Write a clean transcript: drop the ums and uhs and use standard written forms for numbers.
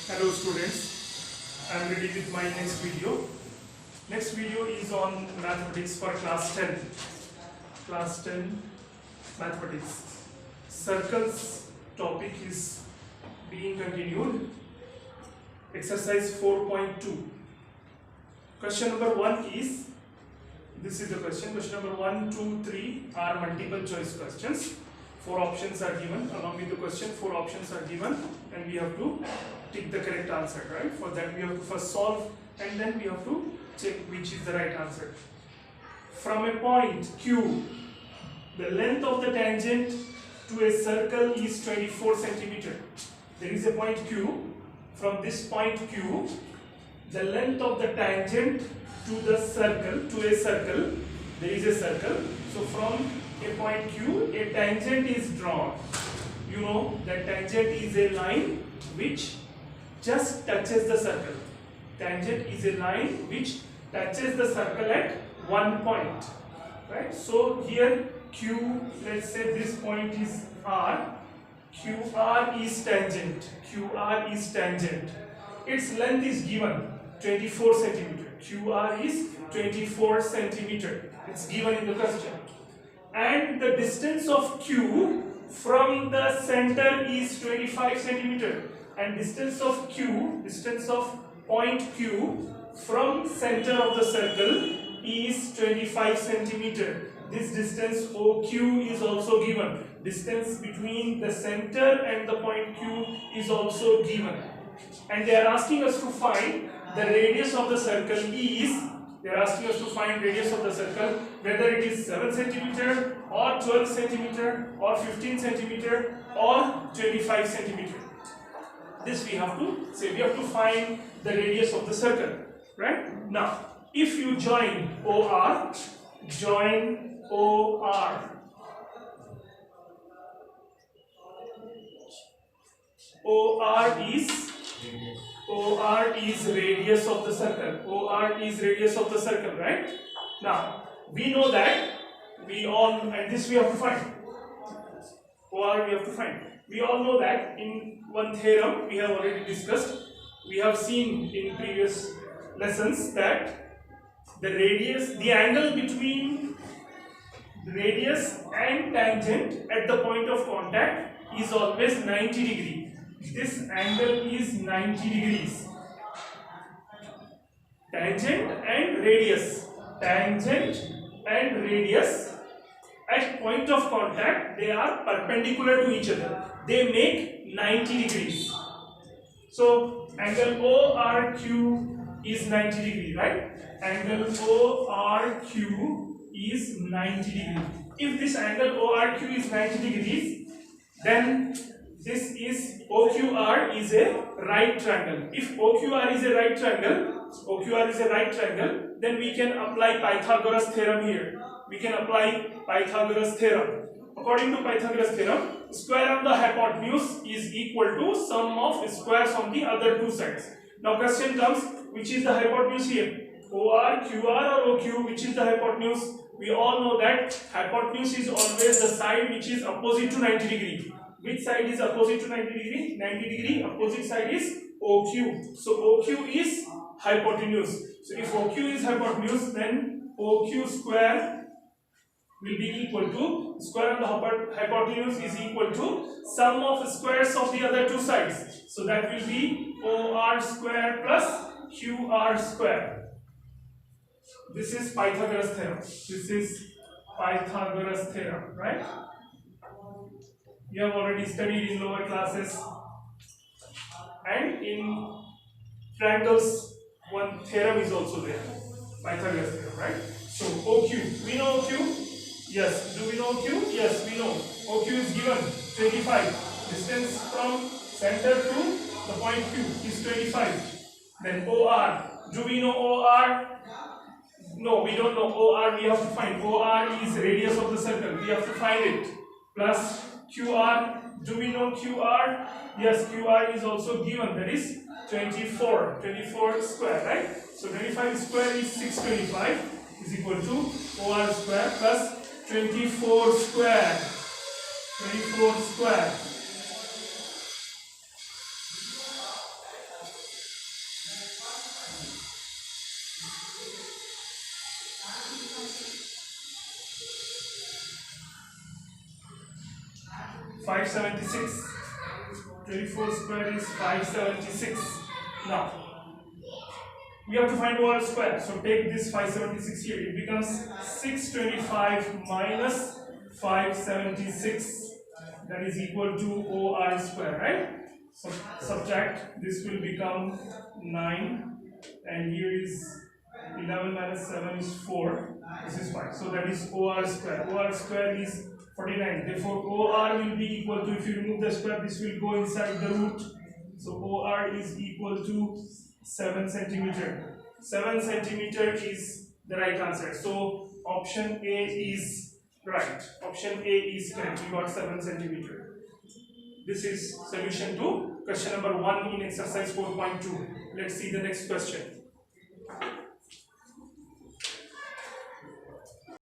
Hello students, I am ready with my next video. Next video is on mathematics for class 10. Class 10 mathematics. Circles topic is being continued. Exercise 4.2. Question number 1 is, this is the question. Question number 1, 2, 3 are multiple choice questions. 4 options are given. Along with the question, 4 options are given and we have to tick the correct answer, right? For that we have to first solve and then we have to check which is the right answer. From a point Q, the length of the tangent to a circle is 24 centimeter. There is a point Q. From this point Q, the length of the tangent to the circle, to a circle, there is a circle. So from a point Q, a tangent is drawn. You know that tangent is a line which just touches the circle. Tangent is a line which touches the circle at one point, right? So here Q, let's say this point is R. QR is tangent. QR is tangent. Its length is given 24 centimeter. QR is 24 centimeter. It's given in the question. And the distance of Q from the center is 25 centimeter. And distance of Q, distance of point Q from center of the circle is 25 centimeter. This distance OQ is also given. Distance between the center and the point Q is also given. And they are asking us to find the radius of the circle is, they are asking us to find radius of the circle, whether it is 7 centimeter or 12 centimeter or 15 centimeter or 25 centimeter. This we have to say, we have to find the radius of the circle, right? Now, if you join OR, OR is radius of the circle. OR is radius of the circle, right? Now, we know that, and this we have to find. OR we have to find. We all know that in one theorem we have already discussed. We have seen in previous lessons that the radius, the angle between radius and tangent at the point of contact is always 90 degrees. This angle is 90 degrees. Tangent and radius. Tangent and radius at point of contact, they are perpendicular to each other. They make 90 degrees. So angle ORQ is 90 degrees, right? Angle ORQ is 90 degrees. If this angle ORQ is 90 degrees, then this is OQR is a right triangle. If OQR is a right triangle, then we can apply Pythagoras theorem here. We can apply Pythagoras theorem. According to Pythagoras theorem, square of the hypotenuse is equal to sum of squares on the other two sides. Now question comes, which is the hypotenuse here? OR, QR or OQ, which is the hypotenuse? We all know that hypotenuse is always the side which is opposite to 90 degree. Which side is opposite to 90 degree? 90 degree, opposite side is OQ. So OQ is hypotenuse. So if OQ is hypotenuse, then OQ square will be equal to, square of the hypotenuse is equal to sum of squares of the other two sides. So that will be OR square plus QR square. This is Pythagoras theorem. This is Pythagoras theorem, right? You have already studied in lower classes. And in triangles, one theorem is also there. Pythagoras theorem, right? So OQ, we know OQ? Yes. Do we know OQ? Yes, we know. OQ is given 25. Distance from center to the point Q is 25. Then OR. Do we know OR? No, we don't know OR. We have to find. OR is radius of the circle. We have to find it. Plus QR. Do we know QR? Yes, QR is also given. That is 24. 24 square, right? So 25 square is 625 is equal to OR square plus 24 square. 24 square. 576. 24 square is 576. Now we have to find OR square. So take this 576 here. It becomes 625 minus 576. That is equal to OR square, right? So subtract. This will become 9, and here is 11 minus 7 is 4. This is 5. So that is OR square. OR square is 49. Therefore, OR will be equal to, if you remove the square, this will go inside the root. So OR is equal to 7 centimeter. 7 centimeter is the right answer. So option A is right. Option A is correct. We got 7 centimeter. This is solution to question number 1 in exercise 4.2. Let's see the next question.